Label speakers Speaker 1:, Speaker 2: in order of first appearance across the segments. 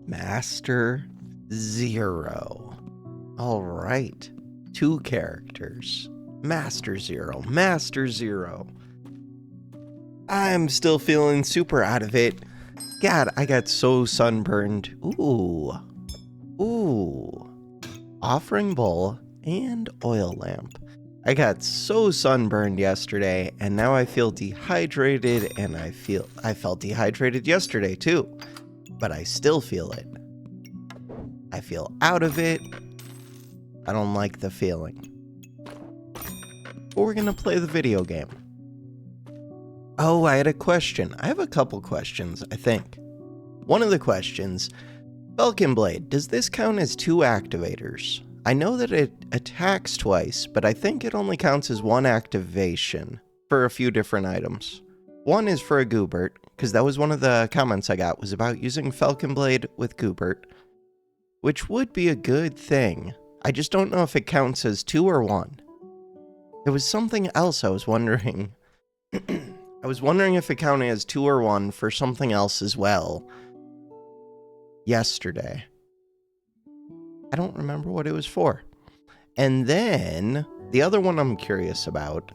Speaker 1: Master Zero. All right. 2 characters. Master Zero. Master Zero. I'm still feeling super out of it. God, I got so sunburned. Ooh. Offering bowl and oil lamp. I got so sunburned yesterday, and now I feel dehydrated, and I felt dehydrated yesterday too, but I still feel it. I feel out of it. I don't like the feeling. But we're gonna play the video game. Oh, I had a question. I have a couple questions, I think. One of the questions, Falcon Blade, does this count as 2 activators? I know that it attacks twice, but I think it only counts as 1 activation for a few different items. One is for a Goobert, because that was one of the comments I got, was about using Falcon Blade with Goobert, which would be a good thing. I just don't know if it counts as 2 or 1. There was something else I was wondering. I was wondering if it counted as 2 or 1 for something else as well. Yesterday. I don't remember what it was for. And then, the other one I'm curious about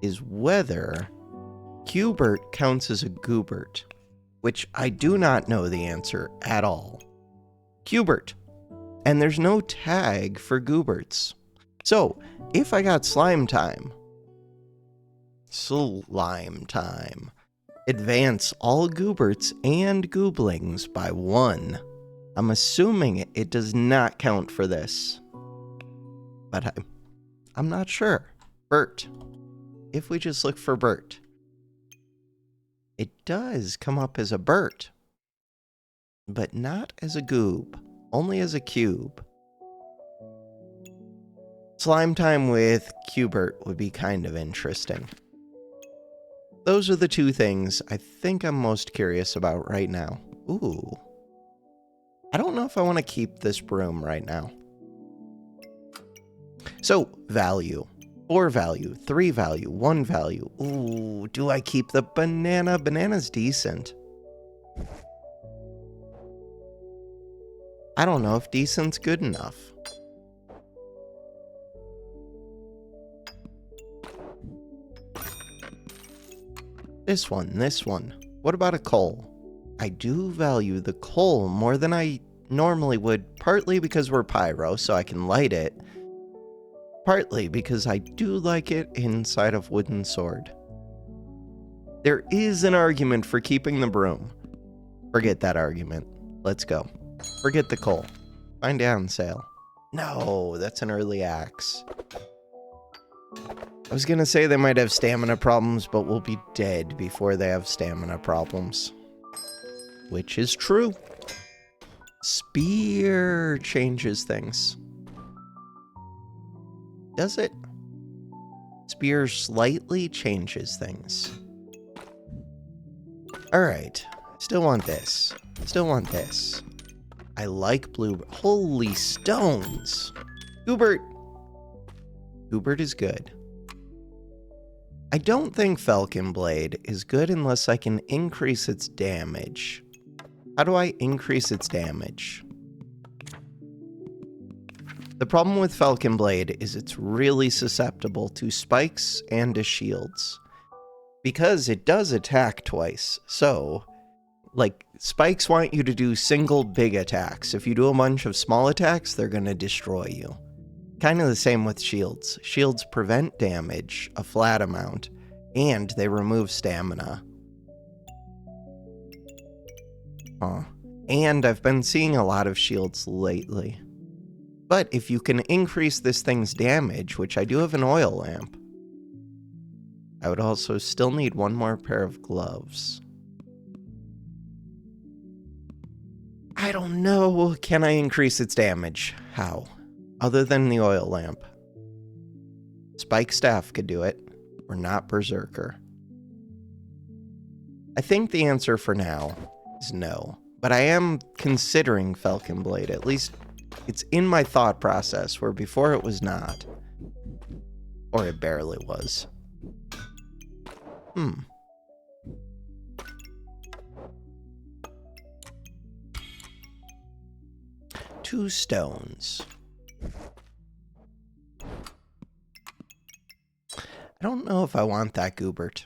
Speaker 1: is whether Qbert counts as a Goobert, which I do not know the answer at all. Qbert. And there's no tag for Gooberts. So, if I got Slime Time, advance all Gooberts and Gooblings by 1. I'm assuming it does not count for this. But I'm not sure. Bert. If we just look for Bert. It does come up as a Bert. But not as a Goob. Only as a Cube. Slime Time with Qbert would be kind of interesting. Those are the 2 things I think I'm most curious about right now. Ooh. I don't know if I want to keep this broom right now. So, value. 4 value, 3 value, 1 value. Ooh, do I keep the banana? Banana's decent. I don't know if decent's good enough. This one. What about a coal? I do value the coal more than I normally would, partly because we're pyro, so I can light it. Partly because I do like it inside of wooden sword. There is an argument for keeping the broom. Forget that argument. Let's go. Forget the coal. Find down sale. No, that's an early axe. I was gonna say they might have stamina problems, but we'll be dead before they have stamina problems. Which is true. Spear changes things. Does it? Spear slightly changes things. Alright. Still want this. I like blue. Holy stones! Goobert is good. I don't think Falcon Blade is good unless I can increase its damage. How do I increase its damage? The problem with Falcon Blade is it's really susceptible to spikes and to shields. Because it does attack twice, so, like, spikes want you to do single big attacks. If you do a bunch of small attacks, they're gonna destroy you. Kind of the same with shields. Shields prevent damage a flat amount, and they remove stamina. And I've been seeing a lot of shields lately. But if you can increase this thing's damage, which I do have an oil lamp, I would also still need 1 more pair of gloves. I don't know. Can I increase its damage? How? Other than the oil lamp. Spike Staff could do it. We're not Berserker. I think the answer for now is no. But I am considering Falcon Blade. At least it's in my thought process, where before it was not. Or it barely was. 2 stones. I don't know if I want that goobert.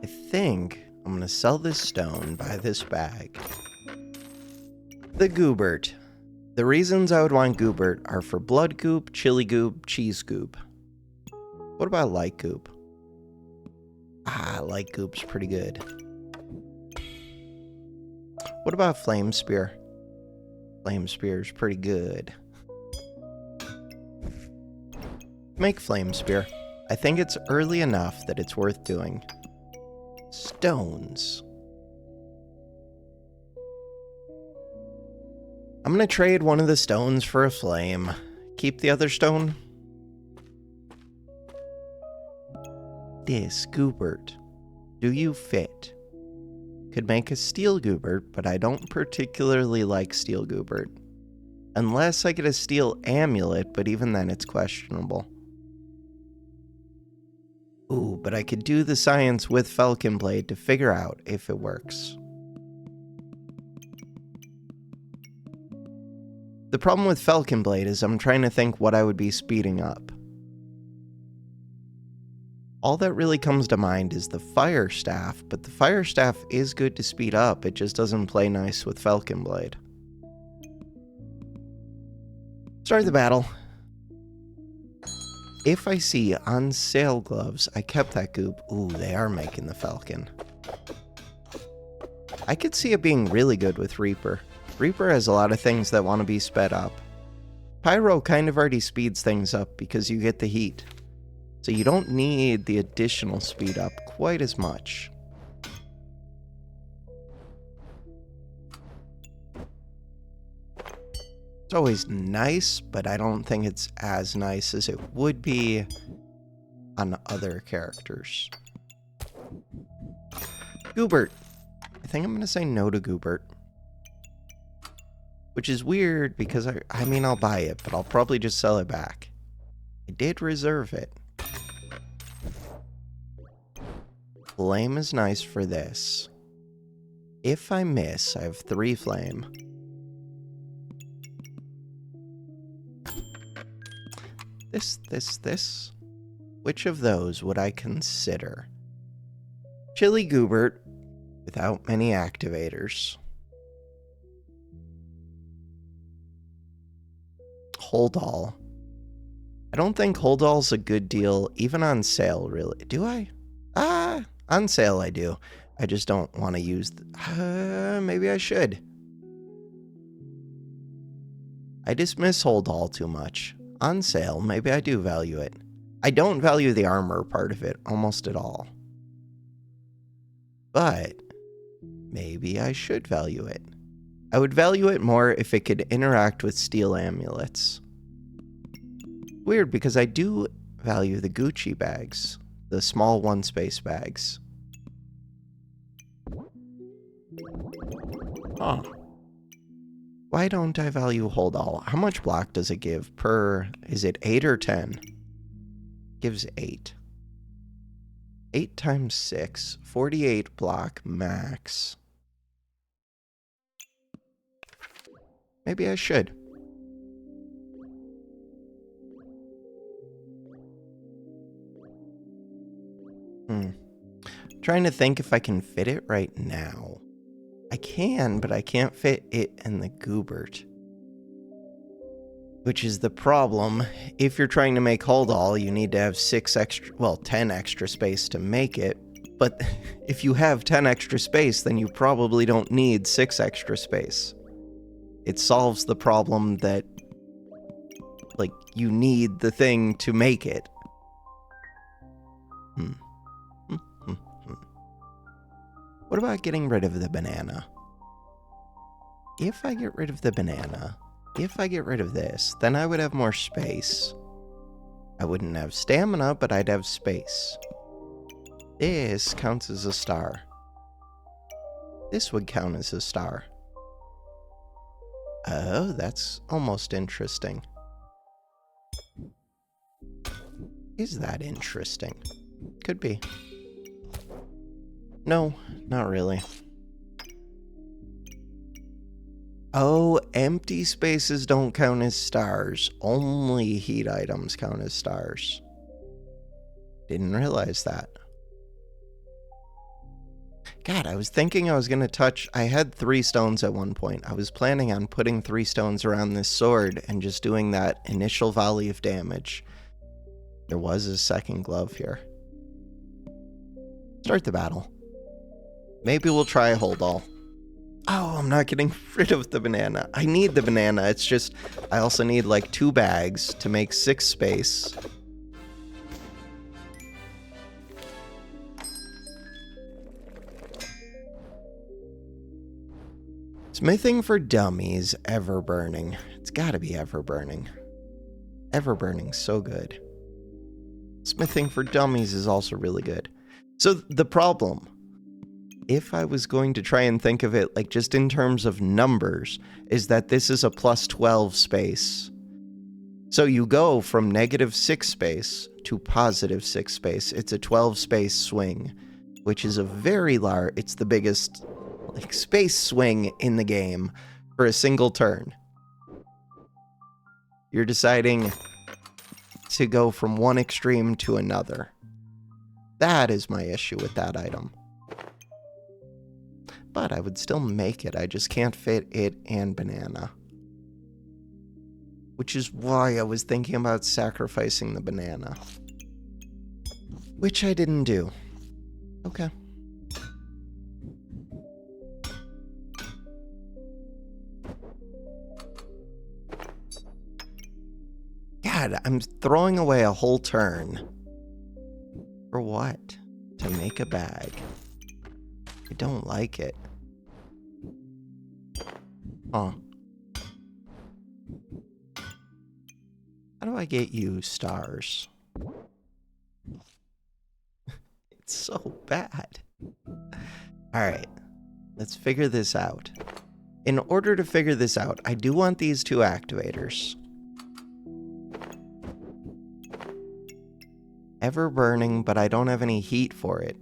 Speaker 1: I think I'm going to sell this stone, buy this bag. The goobert. The reasons I would want goobert are for blood goop, chili goop, cheese goop. What about light goop? Light goop's pretty good. What about flame spear? Flame spear's pretty good. Make flame spear. I think it's early enough that it's worth doing. Stones. I'm gonna trade one of the stones for a flame. Keep the other stone. This goobert. Do you fit? Could make a steel goobert, but I don't particularly like steel goobert. Unless I get a steel amulet, but even then it's questionable. Ooh, but I could do the science with Falcon Blade to figure out if it works. The problem with Falcon Blade is I'm trying to think what I would be speeding up. All that really comes to mind is the Fire Staff, but the Fire Staff is good to speed up, it just doesn't play nice with Falcon Blade. Start the battle. If I see on sale gloves, I kept that goop. Ooh, they are making the Falcon. I could see it being really good with Reaper. Reaper has a lot of things that want to be sped up. Pyro kind of already speeds things up because you get the heat. So you don't need the additional speed up quite as much. It's always nice, but I don't think it's as nice as it would be on other characters. Goobert. I think I'm going to say no to Goobert. Which is weird because I mean I'll buy it, but I'll probably just sell it back. I did reserve it. Flame is nice for this. If I miss, I have 3 flame. This. Which of those would I consider? Chili goobert without many activators. Hold all. I don't think hold all's a good deal, even on sale, really. Do I? On sale I do. I just don't want to use... maybe I should. I dismiss hold all too much. On sale, maybe I do value it. I don't value the armor part of it almost at all. But maybe I should value it. I would value it more if it could interact with steel amulets. Weird, because I do value the Gucci bags. The small one-space bags. Huh. Why don't I value hold all? How much block does it give per... Is it 8 or 10? Gives 8. 8 times 6. 48 block max. Maybe I should. Trying to think if I can fit it right now. I can, but I can't fit it in the goobert. Which is the problem. If you're trying to make hold all, you need to have 10 extra space to make it. But if you have 10 extra space, then you probably don't need 6 extra space. It solves the problem that, like, you need the thing to make it. What about getting rid of the banana? If I get rid of the banana, if I get rid of this, then I would have more space. I wouldn't have stamina, but I'd have space. This counts as a star. This would count as a star. Oh, that's almost interesting. Is that interesting? Could be. No, not really. Oh, empty spaces don't count as stars. Only heat items count as stars. Didn't realize that. God, I was thinking I was going to touch... I had 3 stones at one point. I was planning on putting 3 stones around this sword and just doing that initial volley of damage. There was a second glove here. Start the battle. Maybe we'll try a hold all. Oh, I'm not getting rid of the banana. I need the banana. It's just, I also need like 2 bags to make 6 space. Smithing for dummies, ever burning. It's gotta be ever burning. Ever burning's so good. Smithing for dummies is also really good. So the problem, if I was going to try and think of it like just in terms of numbers, is that this is a plus 12 space. So you go from -6 space to positive 6 space. It's a 12 space swing, which is a very large, it's the biggest like space swing in the game for a single turn. You're deciding to go from one extreme to another. That is my issue with that item. But I would still make it. I just can't fit it and banana. Which is why I was thinking about sacrificing the banana. Which I didn't do. Okay. God, I'm throwing away a whole turn. For what? To make a bag. I don't like it. Huh. How do I get you stars? It's so bad. Alright. Let's figure this out. In order to figure this out, I do want these 2 activators. Ever burning, but I don't have any heat for it.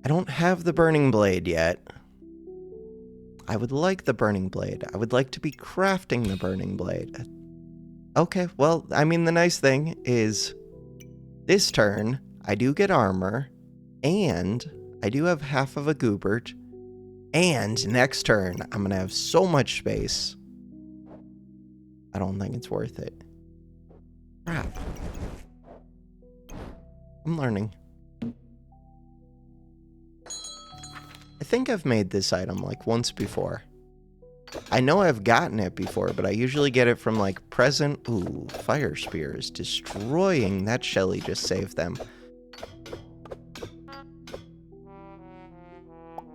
Speaker 1: I don't have the burning blade yet. I would like the burning blade. I would like to be crafting the burning blade. Okay, well, I mean, the nice thing is this turn, I do get armor, and I do have half of a goobert, and next turn, I'm gonna have so much space. I don't think it's worth it. Crap. I'm learning. I think I've made this item like once before. I know I've gotten it before, but I usually get it from like present. Ooh, fire spear is destroying. That Shelly just saved them.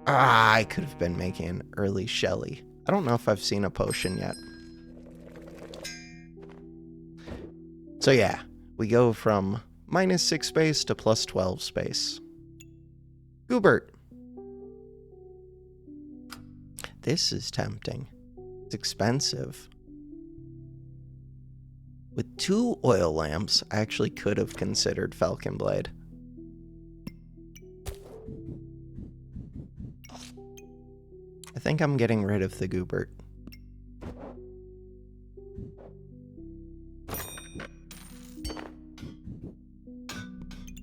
Speaker 1: Ah, I could have been making an early Shelly. I don't know if I've seen a potion yet. So yeah, we go from -6 space to plus 12 space. Goobert. This is tempting. It's expensive. With 2 oil lamps, I actually could have considered Falcon Blade. I think I'm getting rid of the Goobert.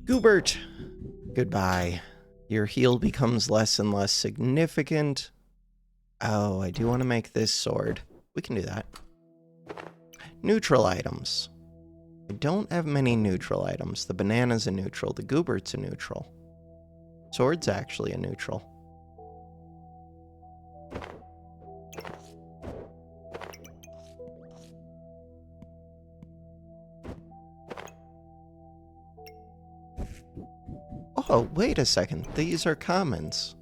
Speaker 1: Goobert! Goodbye. Your heal becomes less and less significant. Oh, I do want to make this sword. We can do that. Neutral items. I don't have many neutral items. The banana's a neutral. The goobert's a neutral. Sword's actually a neutral. Oh, wait a second. These are commons.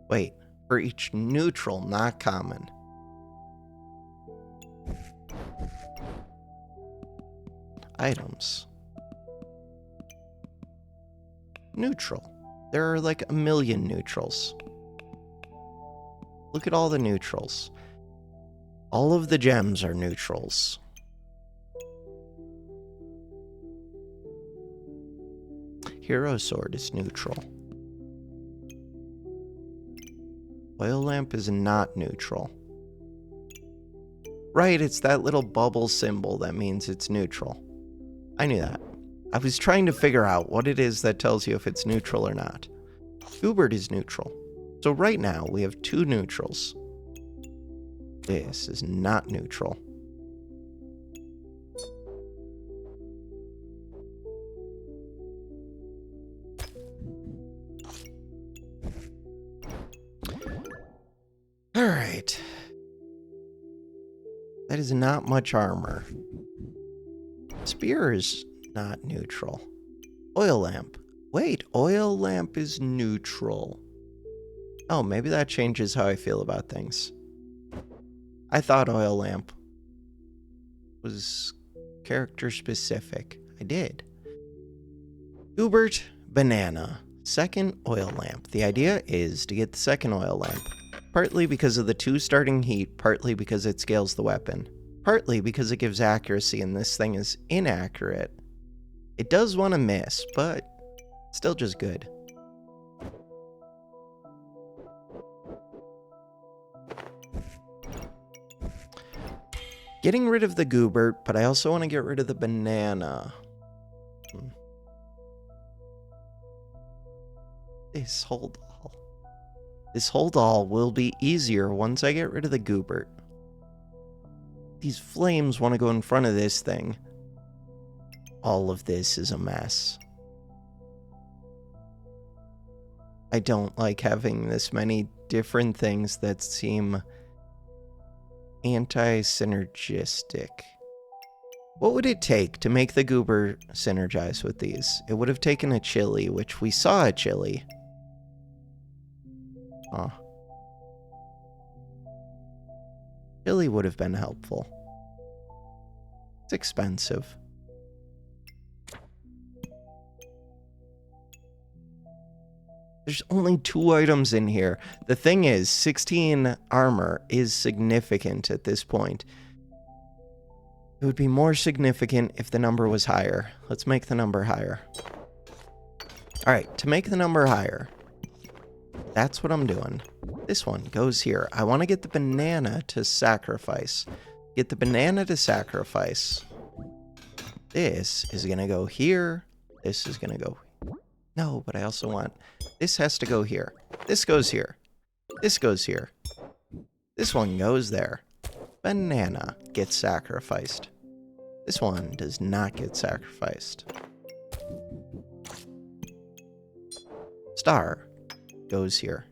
Speaker 1: Wait, for each neutral, not common. Items. Neutral. There are like a million neutrals. Look at all the neutrals. All of the gems are neutrals. Hero sword is neutral. Oil lamp is not neutral. Right, it's that little bubble symbol that means it's neutral. I knew that. I was trying to figure out what it is that tells you if it's neutral or not. Goobert is neutral. So right now, we have two neutrals. This is not neutral. Alright. That is not much armor. Spear is not neutral. Oil lamp. Wait, oil lamp is neutral. Oh, maybe that changes how I feel about things. I thought oil lamp was character specific. I did. Goobert, banana. Second oil lamp. The idea is to get the second oil lamp. Partly because of the 2 starting heat, partly because it scales the weapon. Partly because it gives accuracy and this thing is inaccurate. It does want to miss, but still just good. Getting rid of the Goobert, but I also want to get rid of the banana. This hold all will be easier once I get rid of the Goobert. These flames want to go in front of this thing. All of this is a mess. I don't like having this many different things that seem anti-synergistic. What would it take to make the Goobert synergize with these? It would have taken a chili, which we saw a chili. Huh. Chili would have been helpful. It's expensive. There's only 2 items in here. The thing is, 16 armor is significant at this point. It would be more significant if the number was higher. Let's make the number higher. Alright, to make the number higher, that's what I'm doing. This one goes here. I want to get the banana to sacrifice. Get the banana to sacrifice. This is going to go here. This is going to go... No, but I also want... This has to go here. This goes here. This goes here. This one goes there. Banana gets sacrificed. This one does not get sacrificed. Star goes here.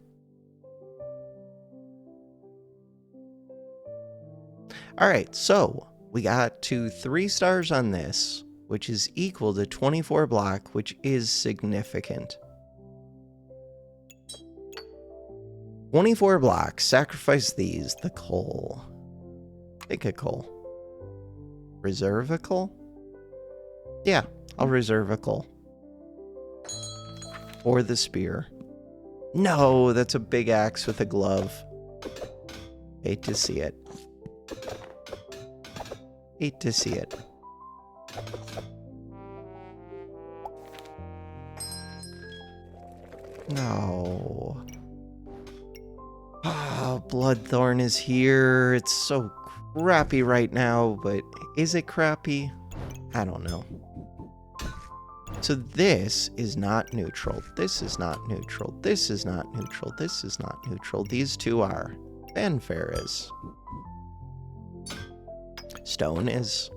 Speaker 1: Alright, so we got to 3 stars on this, which is equal to 24 block, which is significant. 24 blocks. Sacrifice these. The coal. Take a coal. Reserve a coal? Yeah, I'll reserve a coal. Or the spear. No, that's a big axe with a glove. Hate to see it. Hate to see it. No. Ah, Bloodthorn is here. It's so crappy right now, but is it crappy? I don't know. So this is not neutral. This is not neutral. This is not neutral. This is not neutral. These 2 are. Fanfare is. Stone is.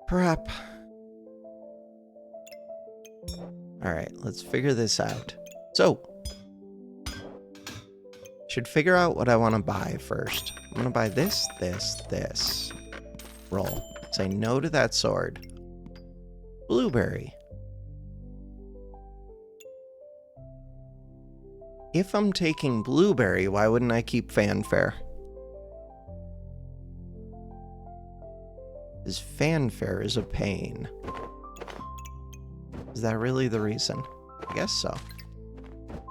Speaker 1: Prep. Alright, let's figure this out. So, should figure out what I want to buy first. I'm going to buy this, this, this. Roll. Say no to that sword. Blueberry. If I'm taking blueberry, why wouldn't I keep fanfare? Because fanfare is a pain. Is that really the reason? I guess so.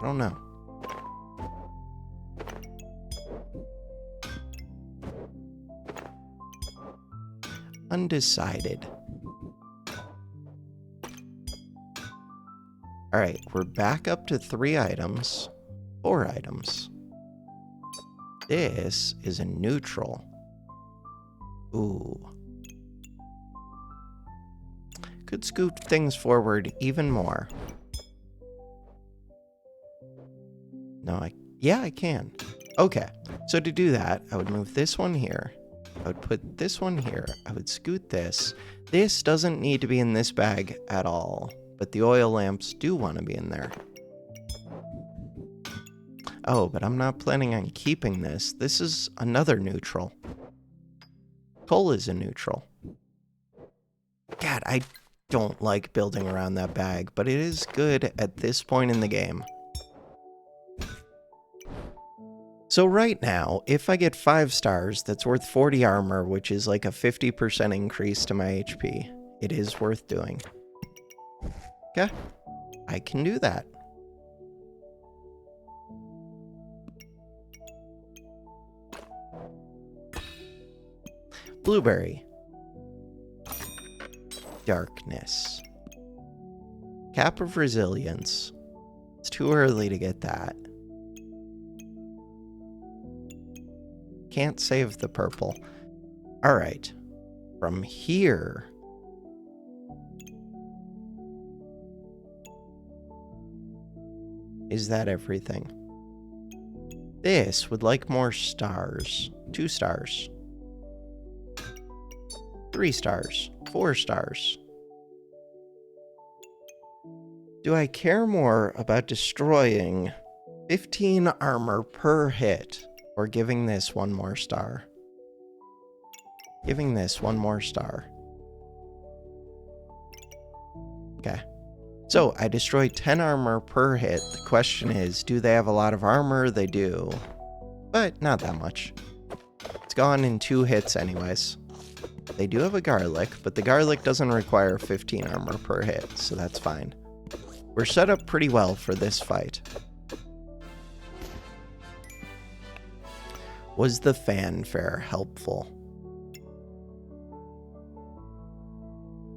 Speaker 1: I don't know. Undecided. All right, we're back up to 3 items, 4 items. This is a neutral. Ooh. Could scoot things forward even more. No, yeah, I can. Okay, so to do that, I would move this one here. I would put this one here. I would scoot this. This doesn't need to be in this bag at all, but the oil lamps do want to be in there. Oh, but I'm not planning on keeping this. This is another neutral. Coal is a neutral. God, I don't like building around that bag, but it is good at this point in the game. So right now, if I get 5 stars, that's worth 40 armor, which is like a 50% increase to my HP. It is worth doing. Okay, I can do that. Blueberry. Darkness. Cap of Resilience. It's too early to get that. Can't save the purple. All right. From here. Is that everything? This would like more stars. 2 stars. 3 stars. 4 stars. Do I care more about destroying 15 armor per hit or giving this 1 more star? Giving this 1 more star. Okay. So I destroyed 10 armor per hit. The question is, do they have a lot of armor? They do. But not that much. It's gone in 2 hits anyways. They do have a garlic, but the garlic doesn't require 15 armor per hit, so that's fine. We're set up pretty well for this fight. Was the fanfare helpful?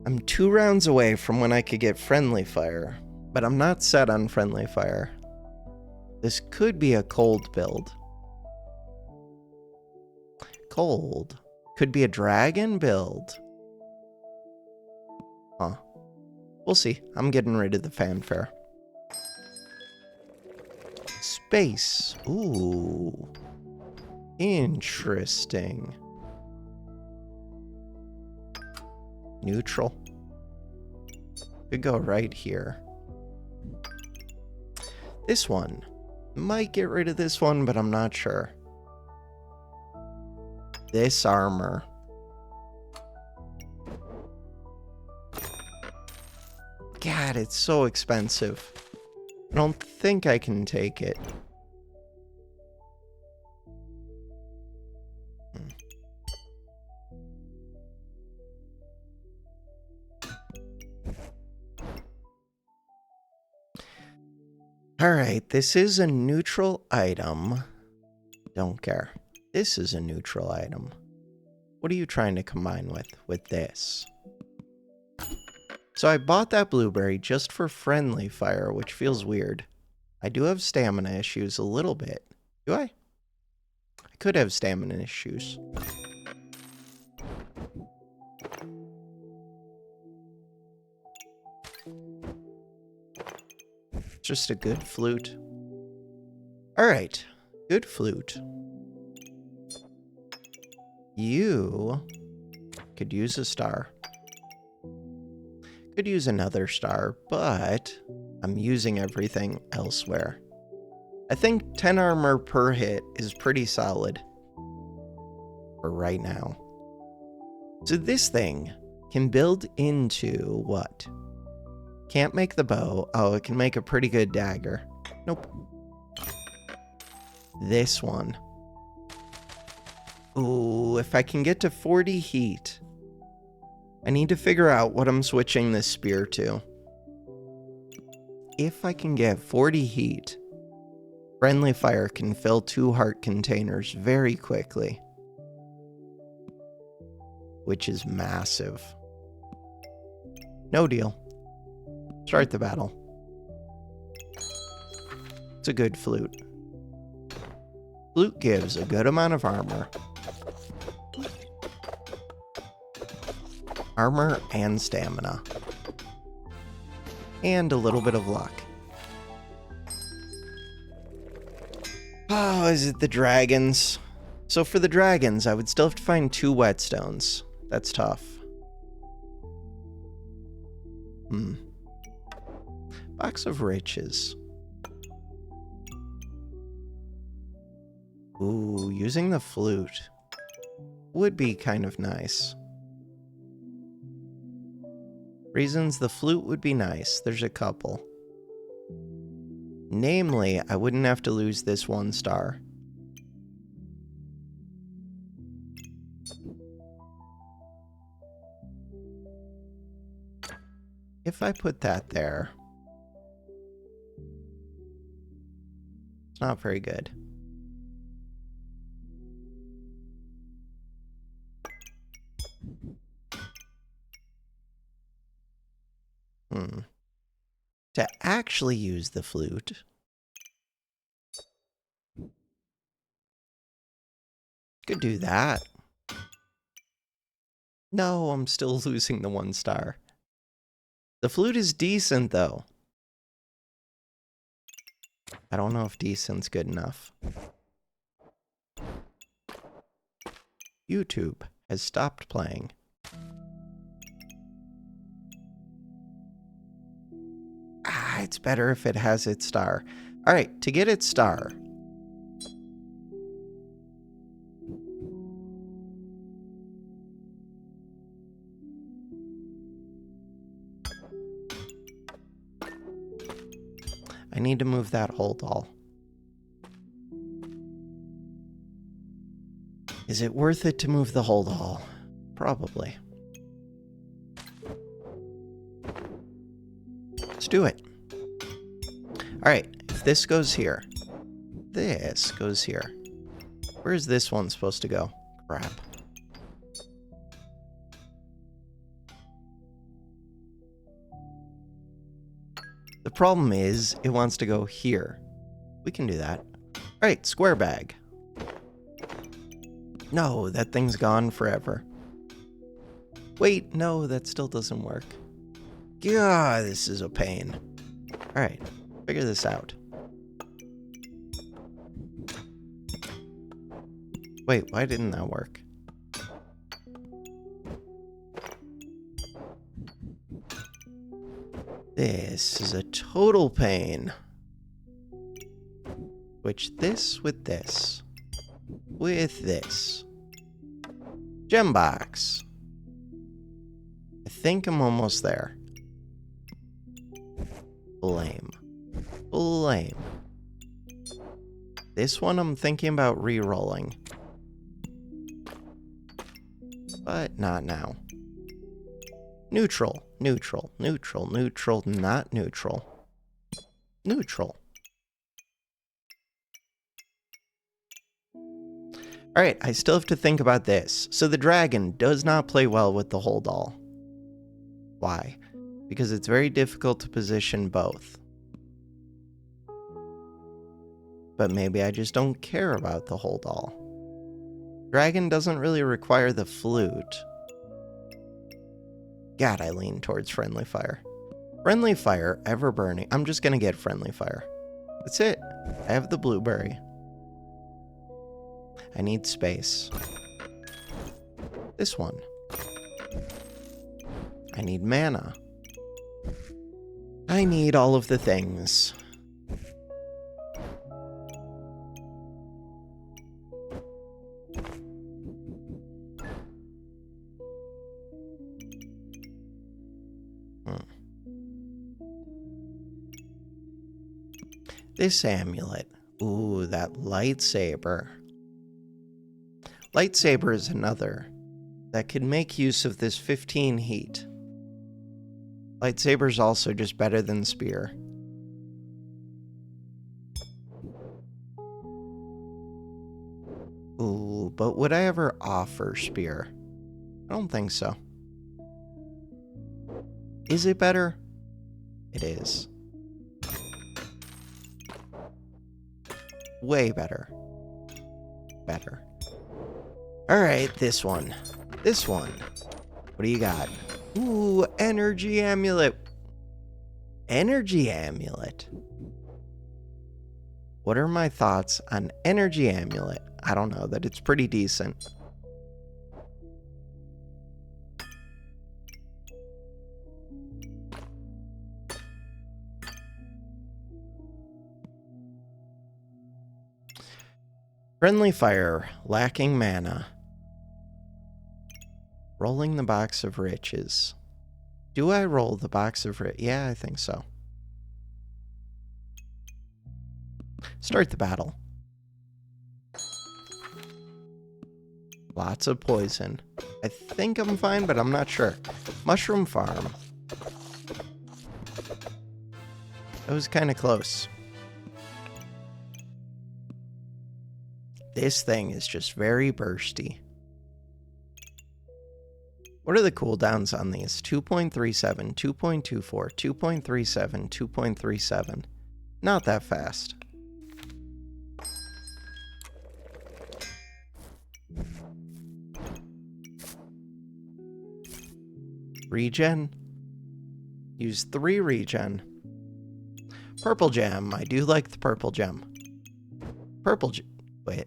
Speaker 1: I'm 2 rounds away from when I could get friendly fire, but I'm not set on friendly fire. This could be a cold build. Cold. Could be a dragon build. Huh. We'll see. I'm getting rid of the fanfare. Space. Ooh. Interesting. Neutral. Could go right here. This one. Might get rid of this one, but I'm not sure. This armor. God, it's so expensive. I don't think I can take it. Alright, this is a neutral item. Don't care. This is a neutral item. What are you trying to combine with this? So I bought that blueberry just for friendly fire, which feels weird. I do have stamina issues a little bit. Do I? I could have stamina issues. Just a good flute. Alright, good flute. You could use a star. Could use another star, but I'm using everything elsewhere. I think 10 armor per hit is pretty solid for right now. So this thing can build into what? Can't make the bow. Oh, it can make a pretty good dagger. Nope. This one. Ooh, if I can get to 40 heat. I need to figure out what I'm switching this spear to. If I can get 40 heat, friendly fire can fill 2 heart containers very quickly. Which is massive. No deal. Start the battle. It's a good flute. Flute gives a good amount of armor. Armor and stamina. And a little bit of luck. Oh, is it the dragons? So for the dragons, I would still have to find 2 whetstones. That's tough. Box of riches. Ooh, using the flute would be kind of nice. Reasons the flute would be nice. There's a couple. Namely, I wouldn't have to lose this 1 star. If I put that there, it's not very good. To actually use the flute, could do that. No, I'm still losing the 1 star. The flute is decent, though. I don't know if decent's good enough. YouTube has stopped playing. It's better if it has its star. Alright, to get its star. I need to move that whole doll. Is it worth it to move the whole doll? Probably. Let's do it. Alright, if this goes here, this goes here. Where's this one supposed to go? Crap. The problem is, it wants to go here. We can do that. Alright, square bag. No, that thing's gone forever. Wait, no, that still doesn't work. God, this is a pain. Alright, figure this out. Wait, why didn't that work? This is a total pain. Switch this with this. With this. Gem box. I think I'm almost there. Blame. Blame. This one I'm thinking about re-rolling. But not now. Neutral, neutral, neutral, neutral, not neutral. Neutral. Alright, I still have to think about this. So the dragon does not play well with the whole doll. Why? Because it's very difficult to position both. But maybe I just don't care about the whole doll. Dragon doesn't really require the flute. God, I lean towards friendly fire. Friendly fire, ever burning. I'm just gonna get friendly fire. That's it. I have the blueberry. I need space. This one. I need mana. I need all of the things. This amulet. Ooh, that lightsaber. Lightsaber is another that could make use of this 15 heat. Lightsaber's also just better than spear. Ooh, but would I ever offer spear? I don't think so. Is it better? It is. Way better. Better. Alright, this one. This one. What do you got? Ooh, energy amulet. Energy amulet. What are my thoughts on energy amulet? I don't know, that it's pretty decent. Friendly fire, lacking mana. Rolling the box of riches. Do I roll the box of riches? Yeah, I think so. Start the battle. Lots of poison. I think I'm fine, but I'm not sure. Mushroom farm. That was kind of close. This thing is just very bursty. What are the cooldowns on these? 2.37, 2.24, 2.37, 2.37. Not that fast. Regen. Use 3 regen. Purple gem. I do like the purple gem. Wait.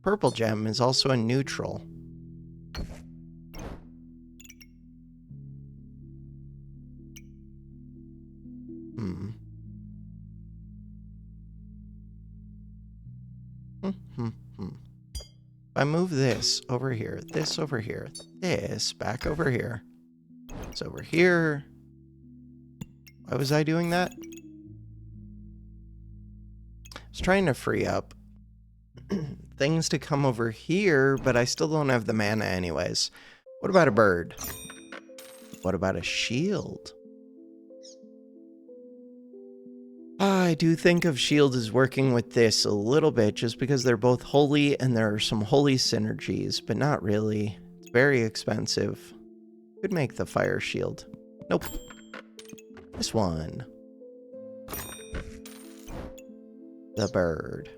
Speaker 1: Purple gem is also a neutral. If I move this over here, this over here, this back over here, it's over here. Why was I doing that? I was trying to free up things to come over here, but I still don't have the mana anyways. What about a bird? What about a shield? I do think of shield as working with this a little bit just because they're both holy and there are some holy synergies, but not really. It's very expensive. Could make the fire shield. Nope. This one. The bird.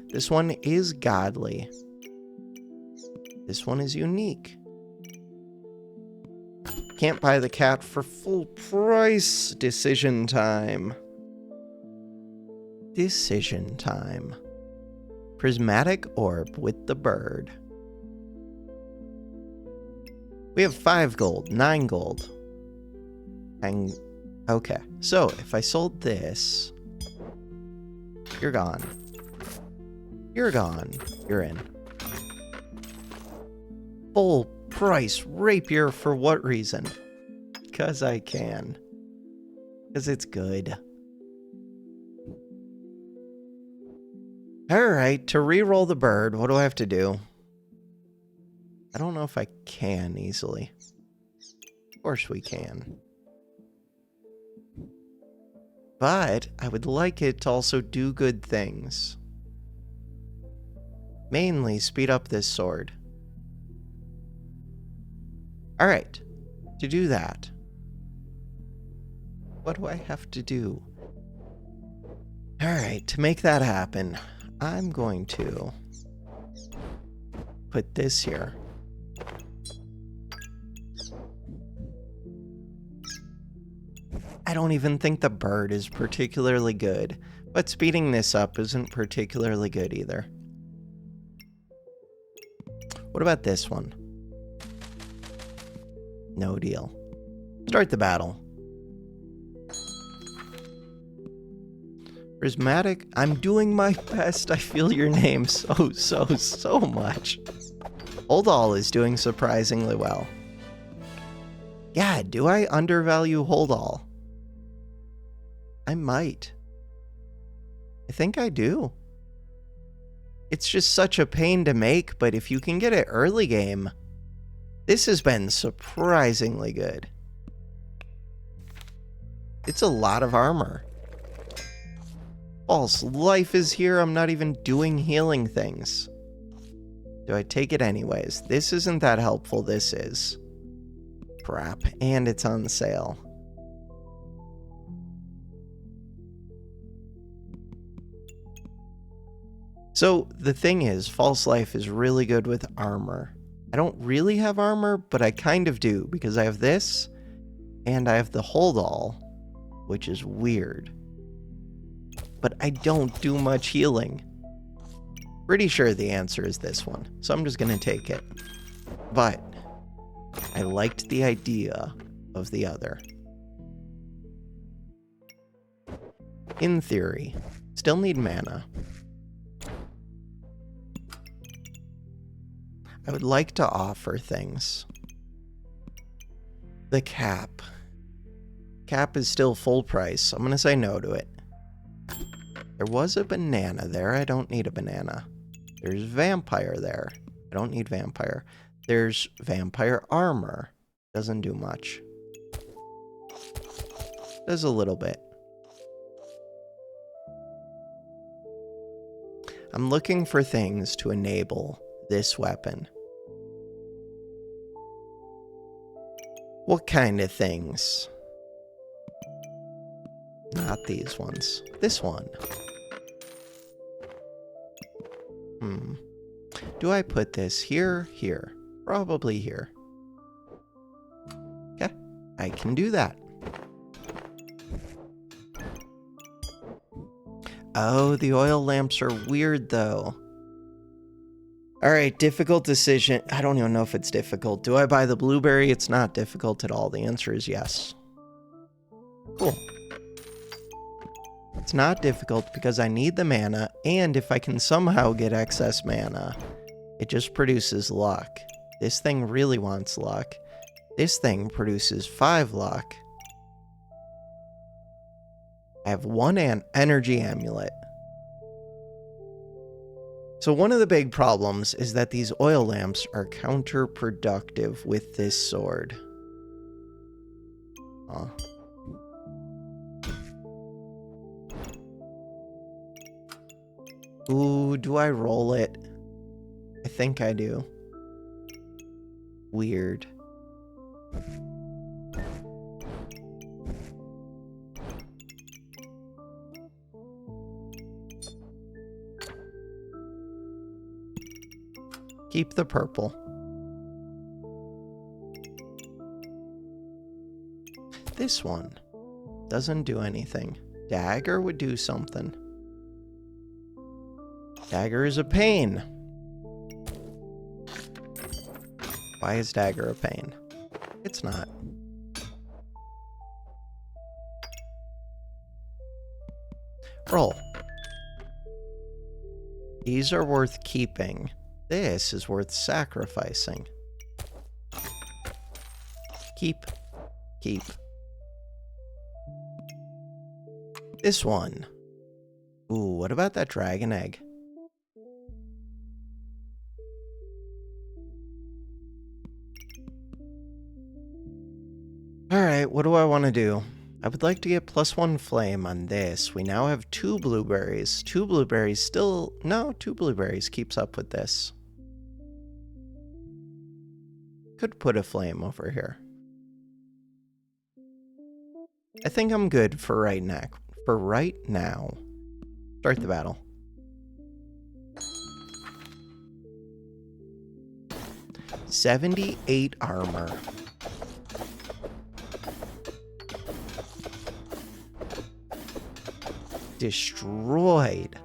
Speaker 1: This one is godly. This one is unique. Can't buy the cat for full price. Decision time. Decision time. Prismatic orb with the bird. We have 5 gold, 9 gold. And okay, so if I sold this, you're gone. You're gone. You're in. Full price rapier for what reason? Because I can. Because it's good. Alright, to re-roll the bird, what do I have to do? I don't know if I can easily. Of course we can. But I would like it to also do good things. Mainly speed up this sword. Alright, to do that, what do I have to do? Alright, to make that happen, I'm going to put this here. I don't even think the bird is particularly good, but speeding this up isn't particularly good either. What about this one? No deal. Start the battle. Prismatic, I'm doing my best. I feel your name so much. Hold All is doing surprisingly well. Yeah, do I undervalue Hold All? I might. I think I do. It's just such a pain to make, but if you can get it early game, this has been surprisingly good. It's a lot of armor. False life is here. I'm not even doing healing things. Do I take it anyways? This isn't that helpful. This is. Crap. And it's on sale. So the thing is, False Life is really good with armor. I don't really have armor, but I kind of do, because I have this, and I have the Hold All, which is weird. But I don't do much healing. Pretty sure the answer is this one, so I'm just gonna take it. But I liked the idea of the other. In theory, still need mana. I would like to offer things. The cap. Cap is still full price. I'm gonna say no to it. There was a banana there. I don't need a banana. There's vampire there. I don't need vampire. There's vampire armor. Doesn't do much. Does a little bit. I'm looking for things to enable this weapon. What kind of things? Not these ones. This one. Do I put this here? Here. Probably here. Okay, I can do that. Oh, the oil lamps are weird though. Alright, difficult decision. I don't even know if it's difficult. Do I buy the blueberry? It's not difficult at all. The answer is yes. Cool. It's not difficult because I need the mana, and if I can somehow get excess mana, it just produces luck. This thing really wants luck. This thing produces 5 luck. I have 1 energy amulet. So one of the big problems is that these oil lamps are counterproductive with this sword. Oh. Ooh, do I roll it? I think I do. Weird. Keep the purple. This one doesn't do anything. Dagger would do something. Dagger is a pain. Why is dagger a pain? It's not. Roll. These are worth keeping. This is worth sacrificing. Keep. Keep. This one. Ooh, what about that dragon egg? Alright, what do I want to do? I would like to get +1 flame on this. We now have 2 blueberries. 2 blueberries still... No, 2 blueberries keeps up with this. Could put a flame over here. I think I'm good for right now. For right now. Start the battle. $78 armor. Destroyed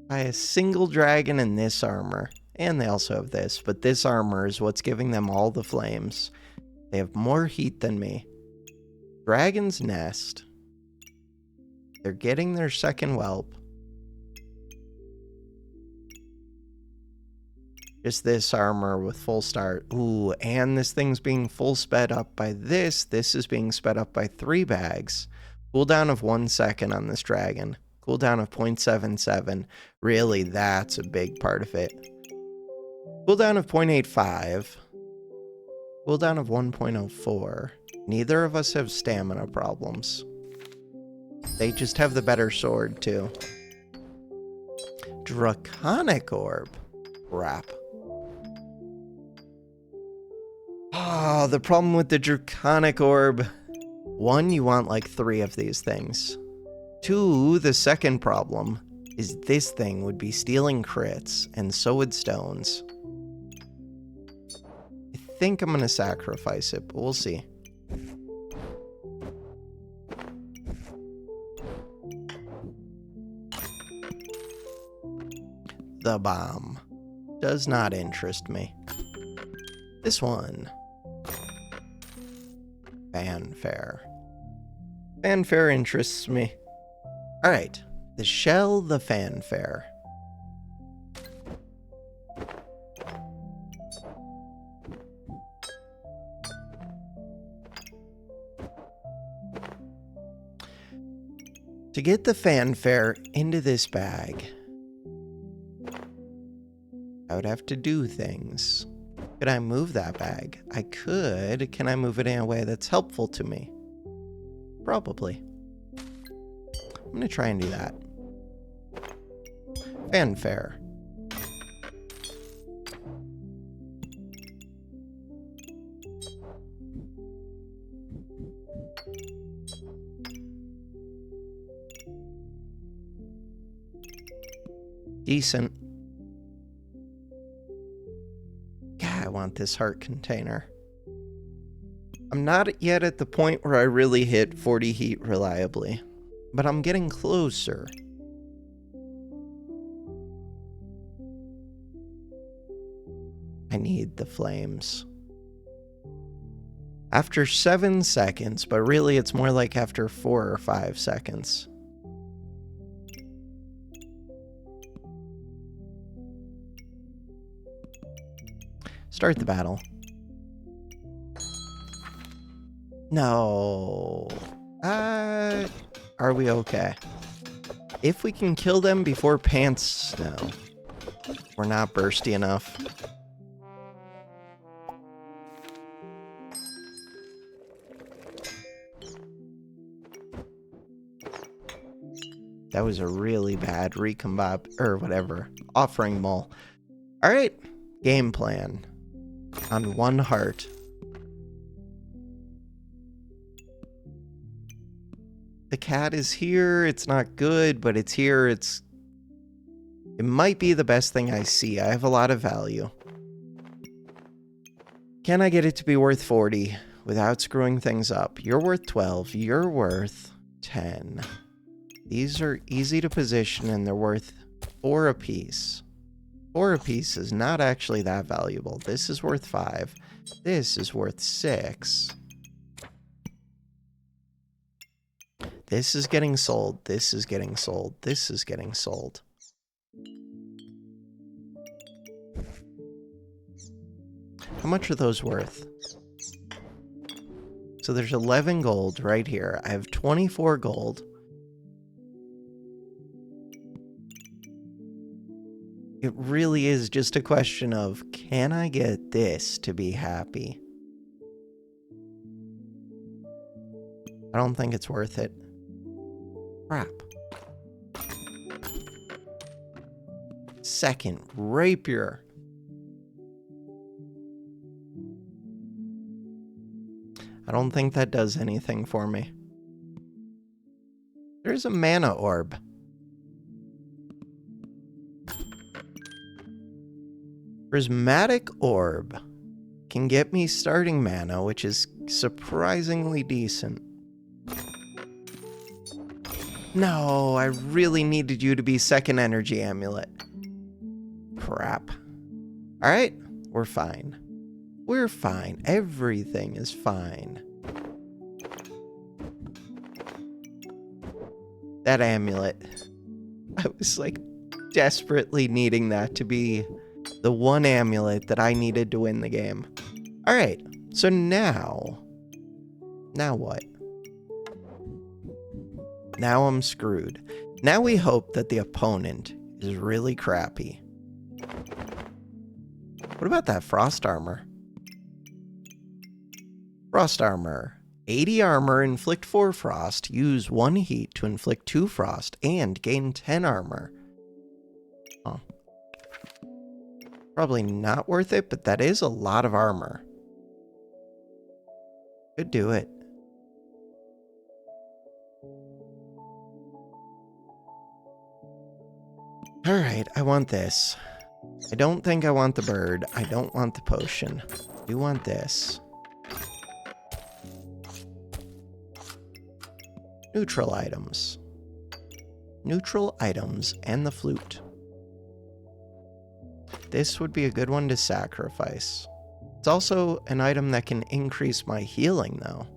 Speaker 1: by a single dragon in this armor. And they also have this, but this armor is what's giving them all the flames. They have more heat than me. Dragon's Nest. They're getting their second whelp. Just this armor with full start. Ooh, and this thing's being full sped up by this. This is being sped up by 3 bags. Cooldown of 1 second on this dragon. Cooldown of 0.77. Really, that's a big part of it. Cooldown of 0.85. Cooldown of 1.04. Neither of us have stamina problems. They just have the better sword, too. Draconic Orb. Crap. Oh, the problem with the Draconic Orb. 1, you want like 3 of these things. Two, the second problem is this thing would be stealing crits, and so would stones. I think I'm gonna sacrifice it, but we'll see. The bomb does not interest me. This one. Fanfare. Fanfare interests me. Alright. The shell, the fanfare. To get the fanfare into this bag, I would have to do things. Could I move that bag? I could. Can I move it in a way that's helpful to me? Probably. I'm going to try and do that. Fanfare. Decent. God, I want this heart container. I'm not yet at the point where I really hit 40 heat reliably, but I'm getting closer. I need the flames. After 7 seconds, but really it's more like after 4 or 5 seconds. Start the battle. No. Are we okay? If we can kill them before pants... No. We're not bursty enough. That was a really bad recombop... or whatever. Offering mole. Alright. Game plan. On 1 heart. The cat is here. It's not good, but it's here. It might be the best thing I see. I have a lot of value. Can I get it to be worth 40 without screwing things up? You're worth 12. You're worth 10. These are easy to position, and they're worth 4 apiece. 4 apiece is not actually that valuable. This is worth 5. This is worth 6. This is getting sold. This is getting sold. This is getting sold. How much are those worth? So there's 11 gold right here. I have 24 gold. It really is just a question of, can I get this to be happy? I don't think it's worth it. Crap. Second, rapier. I don't think that does anything for me. There's a mana orb. Prismatic orb can get me starting mana, which is surprisingly decent. No, I really needed you to be second energy amulet. Crap. Alright, we're fine. We're fine. Everything is fine. That amulet. I was like desperately needing that to be the one amulet that I needed to win the game. Alright, so now what? Now I'm screwed. Now we hope that the opponent is really crappy. What about that frost armor? Frost armor. 80 armor, inflict 4 frost, use 1 heat to inflict 2 frost, and gain 10 armor. Oh. Probably not worth it, but that is a lot of armor. Could do it. Alright, I want this. I don't think I want the bird. I don't want the potion. I do want this. Neutral items. Neutral items and the flute. This would be a good one to sacrifice. It's also an item that can increase my healing, though.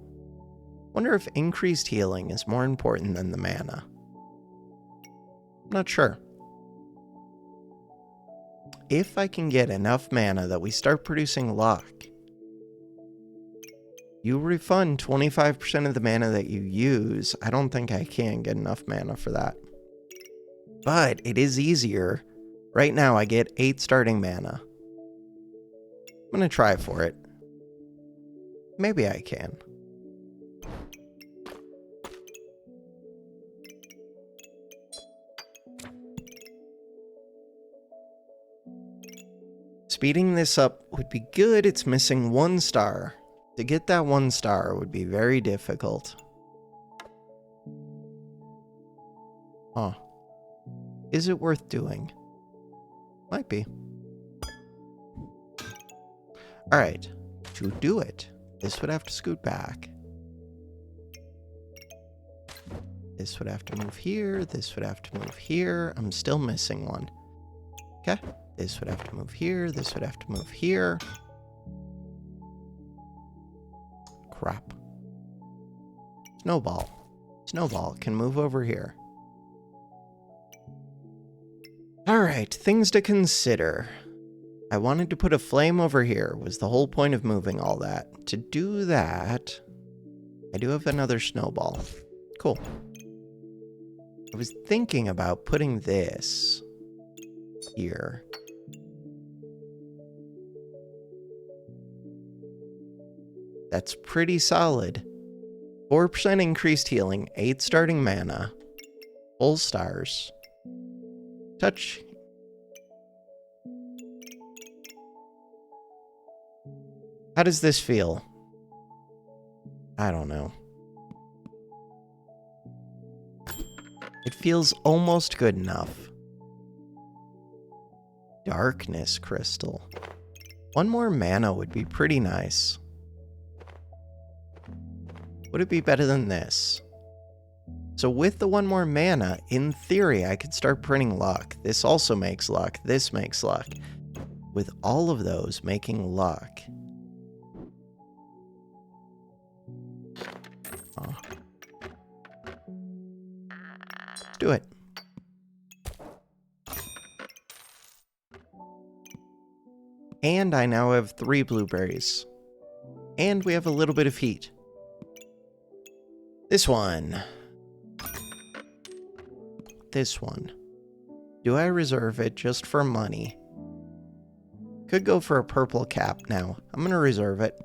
Speaker 1: Wonder if increased healing is more important than the mana. I'm not sure. If I can get enough mana that we start producing luck, you refund 25% of the mana that you use. I don't think I can get enough mana for that. But it is easier. Right now I get 8 starting mana. I'm gonna try for it. Maybe I can. Speeding this up would be good. It's missing 1 star. To get that 1 star would be very difficult. Huh. Is it worth doing? Might be. Alright. To do it, this would have to scoot back. This would have to move here. This would have to move here. I'm still missing one. Okay. This would have to move here. This would have to move here. Crap. Snowball. Snowball can move over here. Alright, things to consider. I wanted to put a flame over here, was the whole point of moving all that. To do that, I do have another snowball. Cool. I was thinking about putting this here. That's pretty solid. 4% increased healing, 8 starting mana, full stars. Touch. How does this feel? I don't know. It feels almost good enough. Darkness crystal. 1 more mana would be pretty nice. Would it be better than this? So with the 1 more mana, in theory, I could start printing luck. This also makes luck. This makes luck. With all of those making luck. Oh. Let's do it. And I now have 3 blueberries. And we have a little bit of heat. This one. This one. Do I reserve it just for money? Could go for a purple cap now. I'm gonna reserve it.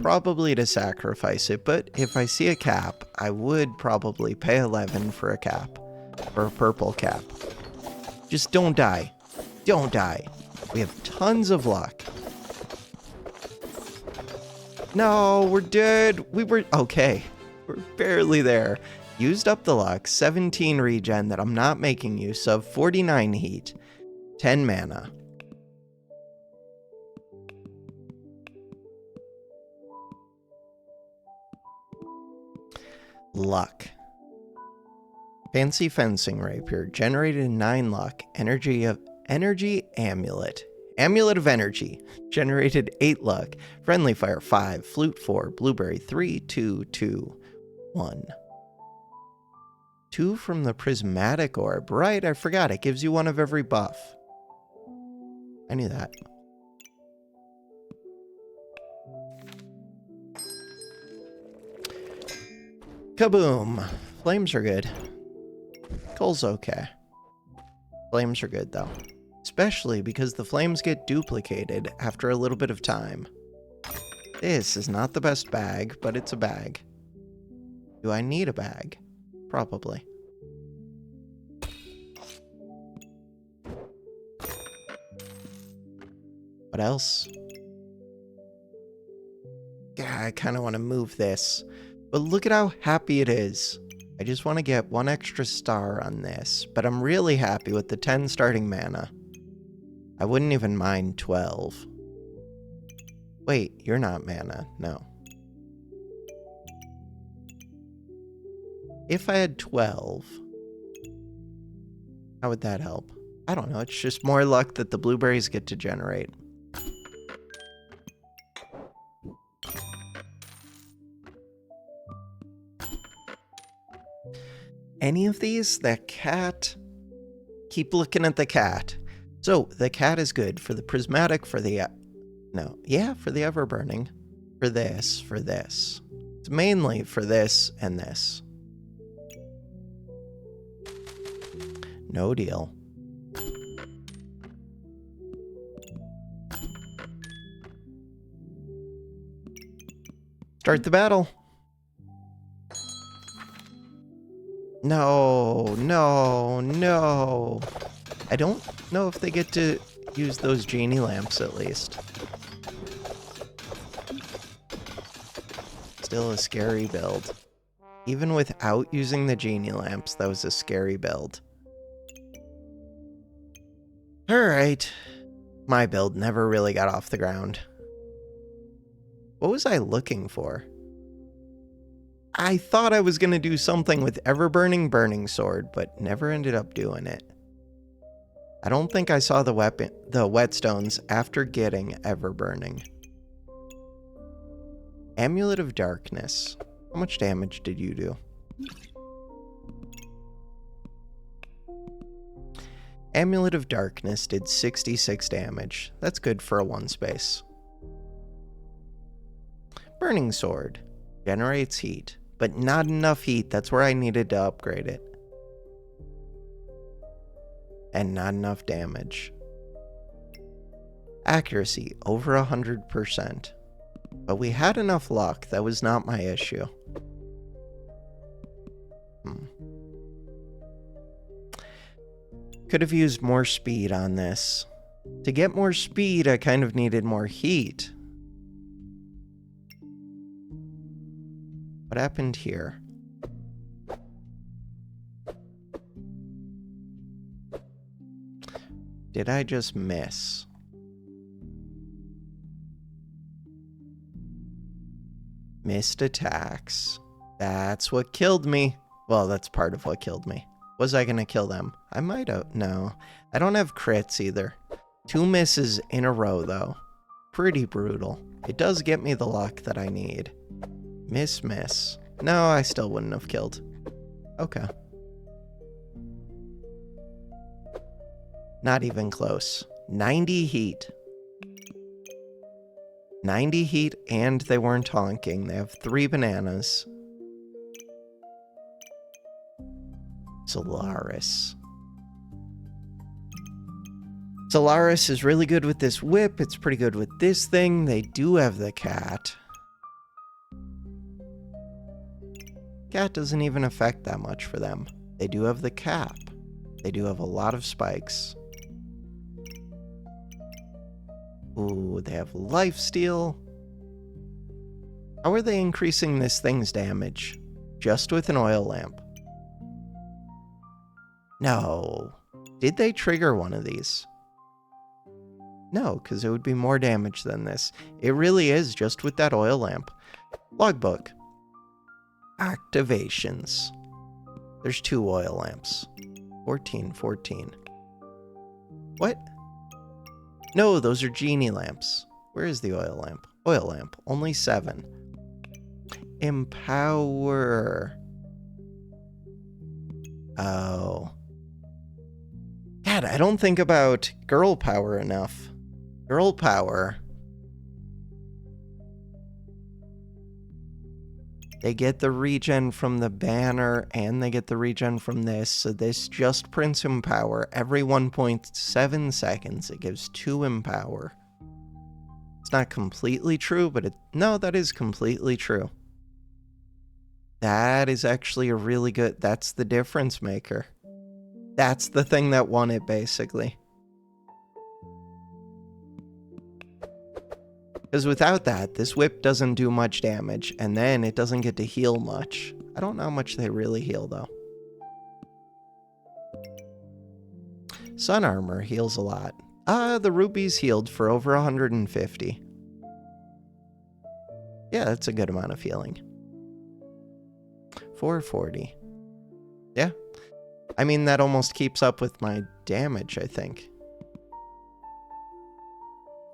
Speaker 1: Probably to sacrifice it, but if I see a cap, I would probably pay 11 for a cap. For a purple cap. Just don't die. Don't die. We have tons of luck. No, we're dead. We were... Okay. We're barely there. Used up the luck. 17 regen that I'm not making use of. 49 heat. 10 mana. Luck. Fancy fencing rapier. Generated 9 luck. Energy amulet. Amulet of energy. Generated 8 luck. Friendly fire 5. Flute 4. Blueberry 3. 2. 2. 1. 2 from the prismatic orb. Right, I forgot. It gives you 1 of every buff. I knew that. Kaboom. Flames are good. Coal's okay. Flames are good, though. Especially because the flames get duplicated after a little bit of time. This is not the best bag, but it's a bag. Do I need a bag? Probably. What else? Yeah, I kind of want to move this. But look at how happy it is. I just want to get 1 extra star on this, but I'm really happy with the 10 starting mana. I wouldn't even mind 12. Wait, you're not mana. No. If I had 12, how would that help? I don't know. It's just more luck that the blueberries get to generate. Any of these? That cat? Keep looking at the cat. So, the cat is good for the prismatic, for the... for the ever-burning. For this, for this. It's mainly for this and this. No deal. Start the battle. No, no, no. I don't know if they get to use those genie lamps at least. Still a scary build. Even without using the genie lamps, that was a scary build. Alright. My build never really got off the ground. What was I looking for? I thought I was going to do something with Ever-Burning Burning Sword, but never ended up doing it. I don't think I saw the whetstones after getting Ever-Burning. Amulet of Darkness. How much damage did you do? Amulet of Darkness did 66 damage. That's good for a 1 space. Burning Sword generates heat, but not enough heat. That's where I needed to upgrade it. And not enough damage. Accuracy over 100%. But we had enough luck. That was not my issue. Could have used more speed on this. To get more speed, I kind of needed more heat. What happened here? Did I just miss? Missed attacks. That's what killed me. Well, that's part of what killed me. Was I gonna kill them? I might have. No. I don't have crits either. 2 misses in a row, though. Pretty brutal. It does get me the luck that I need. Miss, miss. No, I still wouldn't have killed. Okay. Not even close. 90 heat. 90 heat, and they weren't honking. They have 3 bananas. Solaris. Solaris is really good with this whip. It's pretty good with this thing. They do have the cat. Cat doesn't even affect that much for them. They do have the cap. They do have a lot of spikes. Ooh, they have lifesteal. How are they increasing this thing's damage? Just with an oil lamp. No. Did they trigger one of these? No, because it would be more damage than this. It really is just with that oil lamp. Logbook. Activations. There's 2 oil lamps. 14, 14. What? No, those are genie lamps. Where is the oil lamp? Oil lamp. Only 7. Empower. Oh. God, I don't think about girl power enough. Girl power. They get the regen from the banner, and they get the regen from this, so this just prints Empower. Every 1.7 seconds, it gives 2 Empower. It's not completely true, but no, that is completely true. That is actually a really good... That's the difference maker. That's the thing that won it, basically. Because without that, this whip doesn't do much damage, and then it doesn't get to heal much. I don't know how much they really heal, though. Sun armor heals a lot. The rubies healed for over 150. Yeah, that's a good amount of healing. 440. Yeah. I mean, that almost keeps up with my damage, I think.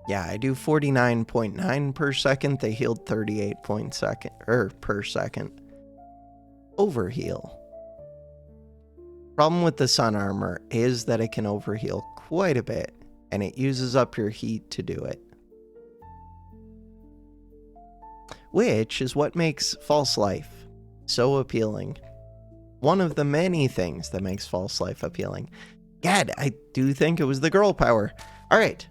Speaker 1: Yeah, I do 49.9 per second. They healed 38 per second. Overheal. Problem with the sun armor is that it can overheal quite a bit, and it uses up your heat to do it. Which is what makes False Life so appealing. One of the many things that makes False Life appealing. Gad, I do think it was the girl power. Alright.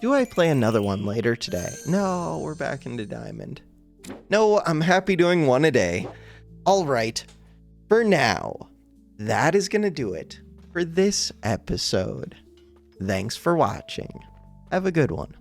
Speaker 1: Do I play another one later today? No, we're back into Diamond. No, I'm happy doing one a day. Alright. For now, that is going to do it for this episode. Thanks for watching. Have a good one.